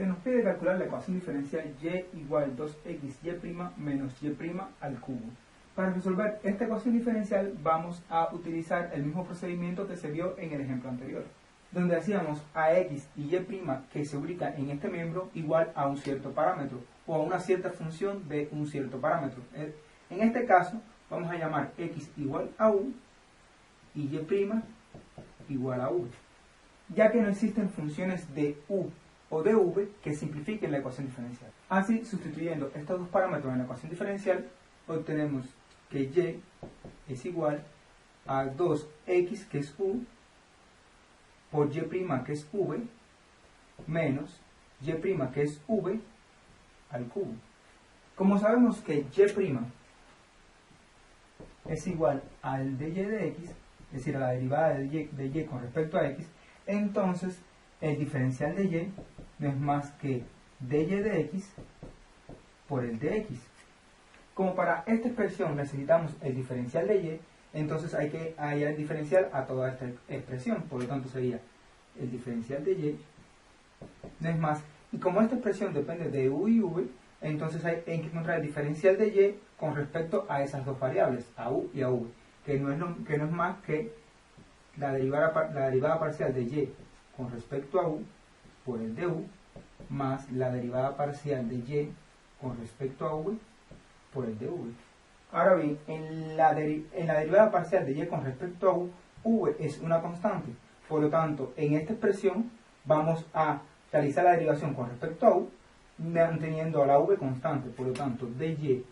Se nos pide calcular la ecuación diferencial y igual 2xy' menos y' al cubo. Para resolver esta ecuación diferencial vamos a utilizar el mismo procedimiento que se vio en el ejemplo anterior, donde hacíamos a x y y' que se ubica en este miembro igual a un cierto parámetro o a una cierta función de un cierto parámetro. En este caso vamos a llamar x igual a u y y' igual a v, ya que no existen funciones de u o de v que simplifiquen la ecuación diferencial. Así, sustituyendo estos dos parámetros en la ecuación diferencial, obtenemos que y es igual a 2x, que es u, por y', que es v, menos y', que es v, al cubo. Como sabemos que y' es igual al dy de x, es decir, a la derivada de y con respecto a x, entonces el diferencial de y no es más que dy de x por el de x. Como para esta expresión necesitamos el diferencial de y, entonces hay que hallar el diferencial a toda esta expresión. Por lo tanto sería el diferencial de y no es más. Y como esta expresión depende de u y v, entonces hay que encontrar el diferencial de y con respecto a esas dos variables, a u y a v, que no es más que la derivada parcial de y con respecto a u por el de u, más la derivada parcial de y con respecto a v por el de v. Ahora bien, en la derivada parcial de y con respecto a u, v es una constante. Por lo tanto, en esta expresión vamos a realizar la derivación con respecto a u, manteniendo a la v constante. Por lo tanto, dy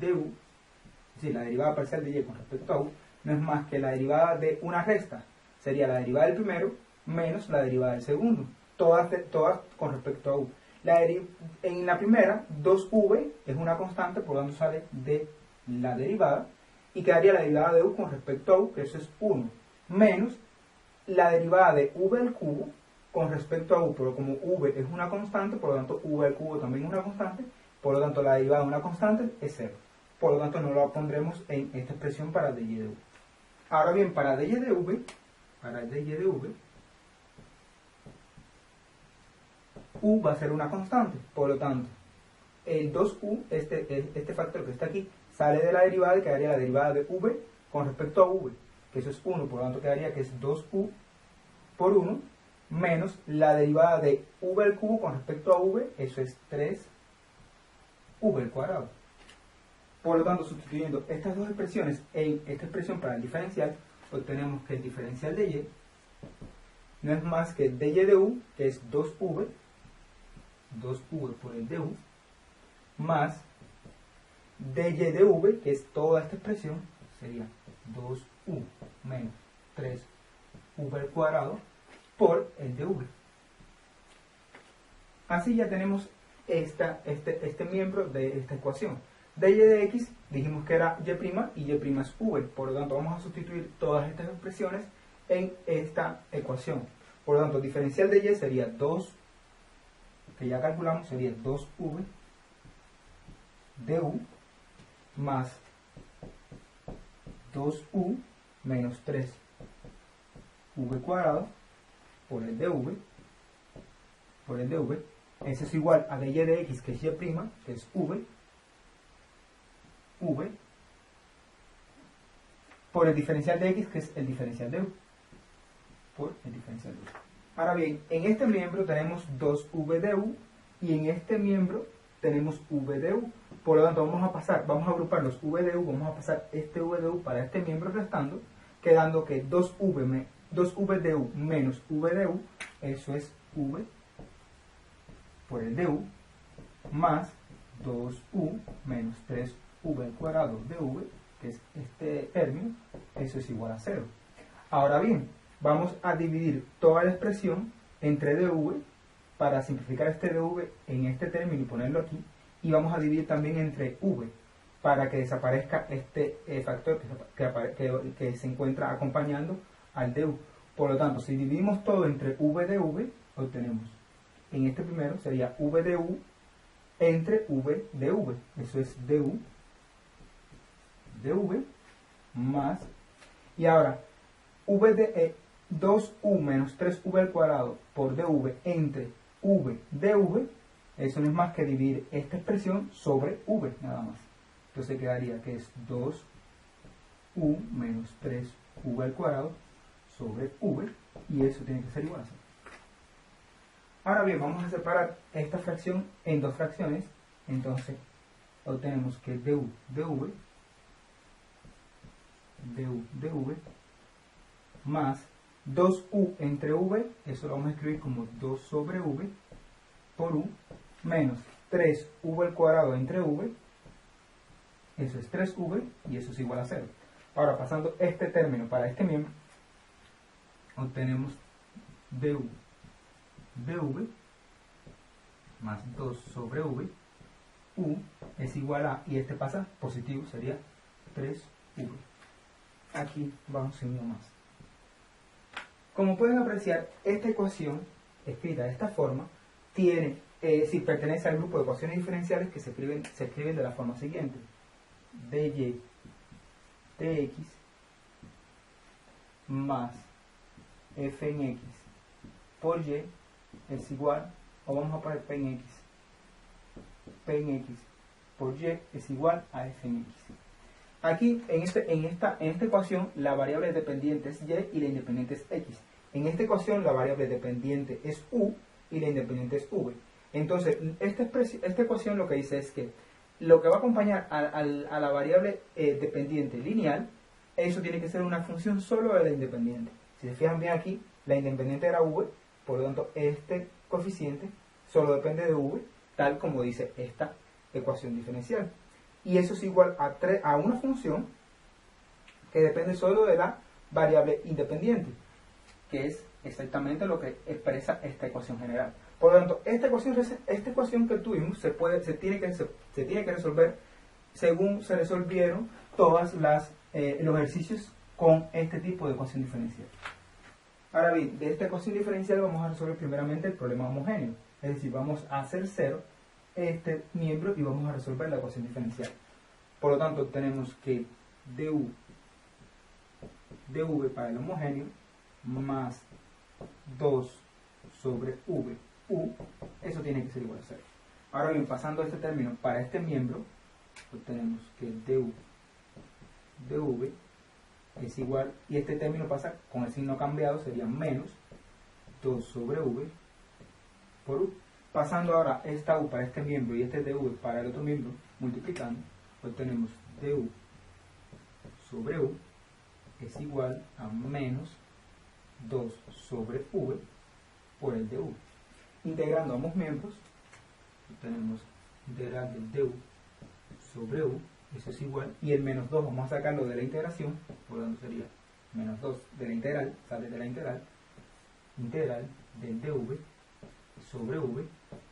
de u, es decir, la derivada parcial de y con respecto a u, no es más que la derivada de una resta. Sería la derivada del primero menos la derivada del segundo. Todas con respecto a u. En la primera, 2v es una constante, por lo tanto sale de la derivada. Y quedaría la derivada de u con respecto a u, que eso es 1. Menos la derivada de v al cubo con respecto a u. Pero como v es una constante, por lo tanto v al cubo también es una constante. Por lo tanto la derivada de una constante es 0. Por lo tanto no lo pondremos en esta expresión para dy de v. Ahora bien, para dy de v, u va a ser una constante. Por lo tanto, el 2u, este factor que está aquí, sale de la derivada y quedaría la derivada de v con respecto a v, que eso es 1. Por lo tanto quedaría que es 2u por 1 menos la derivada de v al cubo con respecto a v, eso es 3v al cuadrado. Por lo tanto, sustituyendo estas dos expresiones en esta expresión para el diferencial, obtenemos que el diferencial de y no es más que dy de u, que es 2v por el de u, más dy de v, que es toda esta expresión, sería 2u menos 3v al cuadrado por el de v. Así ya tenemos este miembro de esta ecuación. dy de x dijimos que era y' y y' es v. Por lo tanto vamos a sustituir todas estas expresiones en esta ecuación. Por lo tanto, diferencial de y sería 2, que ya calculamos, sería 2v de u más 2u menos 3v cuadrado por el de v, eso es igual a dy de x, que es y', que es v, por el diferencial de x, que es el diferencial de u, Ahora bien, en este miembro tenemos 2v de u y en este miembro tenemos v de u. Por lo tanto, vamos a agrupar los v de u, vamos a pasar este v de u para este miembro restando, quedando que 2v de u menos v de u, eso es v por el de u, más 2u menos 3v al cuadrado de v, que es este término, eso es igual a 0. Ahora bien, vamos a dividir toda la expresión entre dv para simplificar este dv en este término y ponerlo aquí, y vamos a dividir también entre v para que desaparezca este factor que se encuentra acompañando al du. Por lo tanto, si dividimos todo entre v de v, obtenemos, en este primero sería v de u entre v de v, eso es du de v más, y ahora v 2u menos 3v al cuadrado por dv entre v dv, eso no es más que dividir esta expresión sobre v nada más. Entonces quedaría que es 2u menos 3v al cuadrado sobre v, y eso tiene que ser igual a 0. Ahora bien, vamos a separar esta fracción en dos fracciones. Entonces obtenemos que du dv más 2u entre v, eso lo vamos a escribir como 2 sobre v por u, menos 3v al cuadrado entre v, eso es 3v, y eso es igual a 0. Ahora, pasando este término para este miembro, obtenemos du dv más 2 sobre v, u es igual a, y este pasa positivo, sería 3v. Aquí vamos uno más. Como pueden apreciar, esta ecuación, escrita de esta forma, tiene, si pertenece al grupo de ecuaciones diferenciales que se escriben de la forma siguiente: dy dx más f en x por y es igual, o vamos a poner p en x por y es igual a f en x. Aquí, en esta ecuación, la variable dependiente es y y la independiente es x. En esta ecuación, la variable dependiente es u y la independiente es v. Entonces, esta ecuación lo que dice es que lo que va a acompañar a la variable dependiente lineal, eso tiene que ser una función solo de la independiente. Si se fijan bien aquí, la independiente era v, por lo tanto, este coeficiente solo depende de v, tal como dice esta ecuación diferencial. Y eso es igual a una función que depende solo de la variable independiente, que es exactamente lo que expresa esta ecuación general. Por lo tanto, esta ecuación que tuvimos se tiene que resolver según se resolvieron todos los ejercicios con este tipo de ecuación diferencial. Ahora bien, de esta ecuación diferencial vamos a resolver primeramente el problema homogéneo, es decir, vamos a hacer cero este miembro y vamos a resolver la ecuación diferencial. Por lo tanto, tenemos que dv para el homogéneo más 2 sobre v u, eso tiene que ser igual a 0. Ahora bien, pasando este término para este miembro, obtenemos que dv es igual, y este término pasa con el signo cambiado, sería menos 2 sobre v por u. Pasando ahora esta u para este miembro y este dv para el otro miembro, multiplicando, obtenemos du sobre u es igual a menos 2 sobre v por el du. Integrando ambos miembros, obtenemos integral del du sobre u, eso es igual, y el menos 2 vamos a sacarlo de la integración, por lo tanto sería menos 2 de la integral, sale de la integral del dv sobre v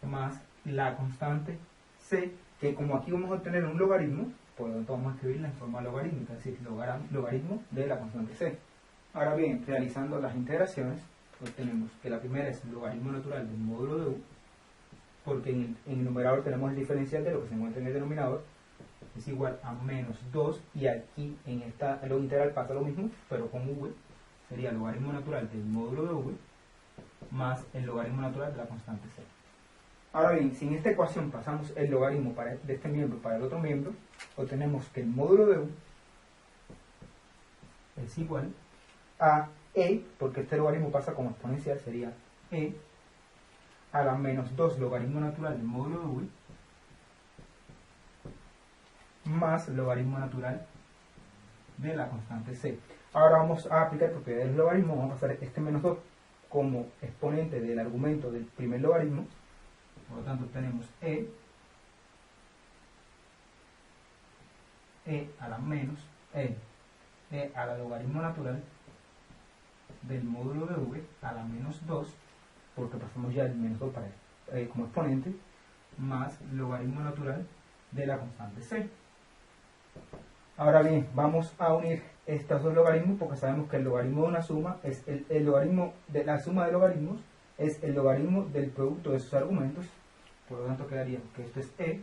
más la constante c, que como aquí vamos a obtener un logaritmo, por lo tanto vamos a escribirla en forma logarítmica, es decir, logaritmo de la constante c. Ahora bien, realizando las integraciones, obtenemos que la primera es el logaritmo natural del módulo de u, porque en el numerador tenemos el diferencial de lo que se encuentra en el denominador, es igual a menos 2, y aquí en esta integral pasa lo mismo, pero con v, sería el logaritmo natural del módulo de v más el logaritmo natural de la constante c. Ahora bien, si en esta ecuación pasamos el logaritmo de este miembro para el otro miembro, obtenemos que el módulo de u es igual a e, porque este logaritmo pasa como exponencial, sería e a la menos 2 logaritmo natural del módulo de v más logaritmo natural de la constante c. Ahora vamos a aplicar propiedades del logaritmo, vamos a pasar este menos 2 como exponente del argumento del primer logaritmo, por lo tanto tenemos e a la menos e a la logaritmo natural del módulo de v a la menos 2, porque pasamos ya el menos 2 para como exponente, más logaritmo natural de la constante c. Ahora bien, vamos a unir estos dos logaritmos porque sabemos que el logaritmo de una suma es el logaritmo de la suma de logaritmos es el logaritmo del producto de sus argumentos, por lo tanto quedaría que esto es e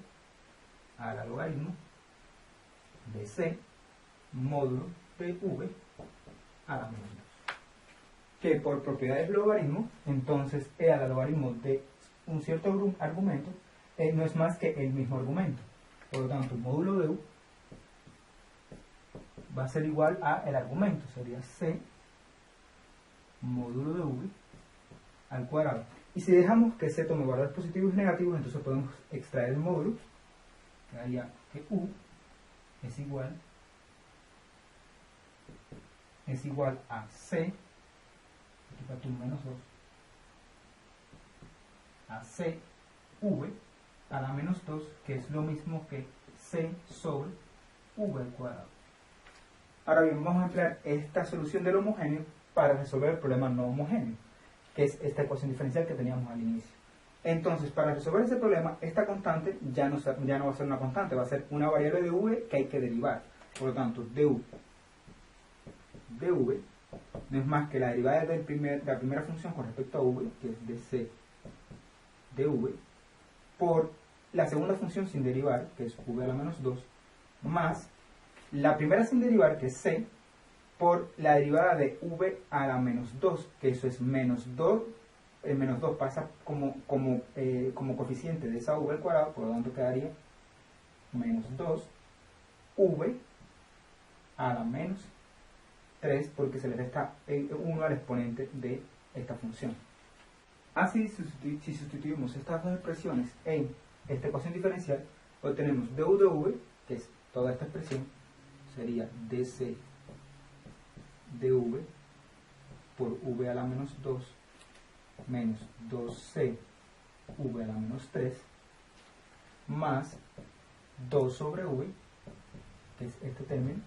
a la logaritmo de c módulo de v a la menos 2. que por propiedades de logaritmo, entonces E al logaritmo de un cierto argumento no es más que el mismo argumento. Por lo tanto, módulo de U va a ser igual a el argumento, sería C módulo de V al cuadrado. Y si dejamos que C tome valores positivos y negativos, entonces podemos extraer el módulo, que haría que U es igual a C, aquí falta un menos 2, a C V a la menos 2, que es lo mismo que C sobre V al cuadrado. Ahora bien, vamos a emplear esta solución del homogéneo para resolver el problema no homogéneo, que es esta ecuación diferencial que teníamos al inicio. Entonces, para resolver ese problema, esta constante ya no va a ser una constante, va a ser una variable de v que hay que derivar. Por lo tanto, du de v no es más que la derivada de la primera función con respecto a v, que es de c de v, por la segunda función sin derivar, que es v a la menos 2, más la primera sin derivar, que es c, por la derivada de v a la menos 2, que eso es menos 2, el menos 2 pasa como coeficiente de esa v al cuadrado, por lo tanto quedaría menos 2 v a la menos 3, porque se le resta 1 al exponente de esta función. Así, si sustituimos estas dos expresiones en esta ecuación diferencial, obtenemos du de v, que es toda esta expresión, sería dc de v por v a la menos 2 menos 2c v a la menos 3 más 2 sobre v, que es este término,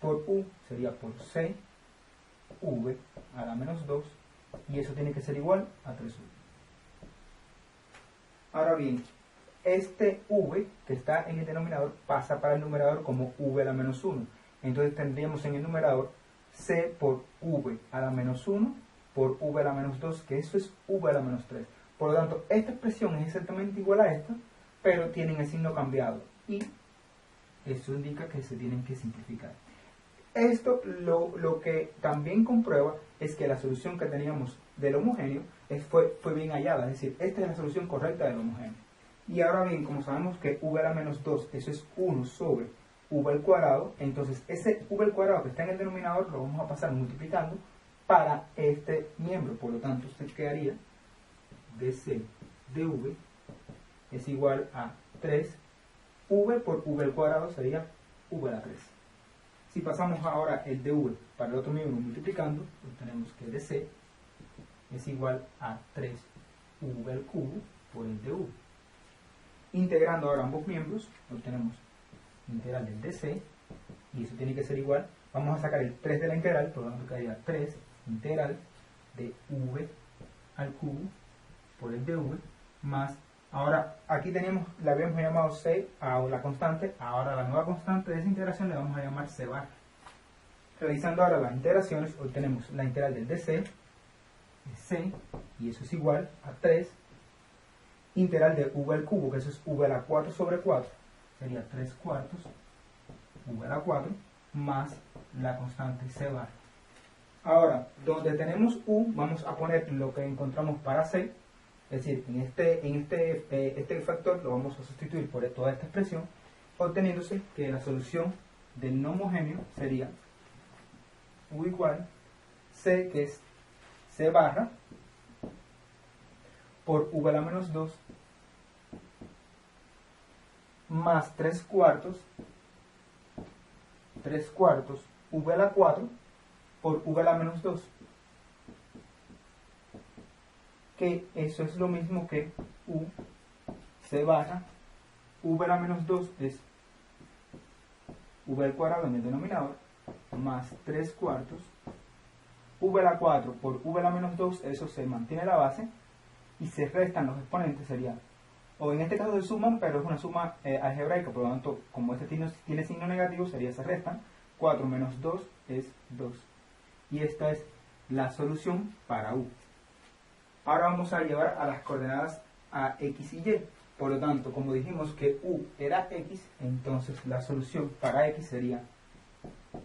por u sería por c v a la menos 2, y eso tiene que ser igual a 3v. Ahora bien, este v que está en el denominador pasa para el numerador como v a la menos 1. Entonces tendríamos en el numerador c por v a la menos 1 por v a la menos 2, que eso es v a la menos 3. Por lo tanto, esta expresión es exactamente igual a esta, pero tienen el signo cambiado. Y eso indica que se tienen que simplificar. Esto lo que también comprueba es que la solución que teníamos del homogéneo fue bien hallada. Es decir, esta es la solución correcta del homogéneo. Y ahora bien, como sabemos que v a la menos 2, eso es 1 sobre v al cuadrado, entonces ese v al cuadrado que está en el denominador lo vamos a pasar multiplicando para este miembro. Por lo tanto, usted quedaría dc de v es igual a 3v por v al cuadrado, sería v a la 3. Si pasamos ahora el dv para el otro miembro multiplicando, obtenemos que dc es igual a 3v al cubo por el dv. Integrando ahora ambos miembros, obtenemos integral del dc, y eso tiene que ser igual, vamos a sacar el 3 de la integral, por lo tanto quedaría 3 integral de v al cubo por el dv, más, ahora aquí tenemos, la habíamos llamado c a la constante, ahora la nueva constante de esa integración le vamos a llamar c bar. Realizando ahora las integraciones, obtenemos la integral del dc, de c, y eso es igual a 3 integral de v al cubo, que eso es v a la 4 sobre 4, sería 3 cuartos v a la 4 más la constante c bar. Ahora, donde tenemos u, vamos a poner lo que encontramos para c, es decir, este factor lo vamos a sustituir por toda esta expresión, obteniéndose que la solución del no homogéneo sería u igual c, que es c barra, por v a la menos 2 más 3 cuartos v a la 4 por v a la menos 2, que eso es lo mismo que u c barra v a la menos 2 es v al cuadrado en el denominador más 3 cuartos v a la 4 por v a la menos 2, eso se mantiene la base y se restan los exponentes, sería, o en este caso se suman, pero es una suma algebraica, por lo tanto, como este tiene signo negativo, sería se restan, 4 menos 2 es 2. Y esta es la solución para u. Ahora vamos a llevar a las coordenadas a x y y. Por lo tanto, como dijimos que u era x, entonces la solución para x sería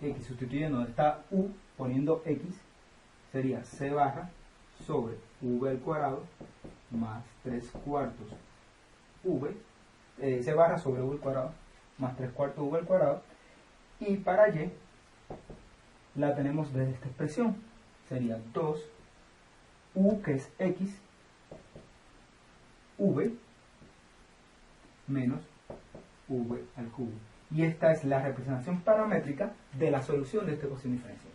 x, sustituyendo donde está u, poniendo x, sería c barra sobre v al cuadrado más 3 cuartos v, c barra sobre v al cuadrado más 3 cuartos v al cuadrado, y para y la tenemos desde esta expresión, sería 2 u, que es x, v menos v al cubo. Y esta es la representación paramétrica de la solución de esta ecuación diferencial.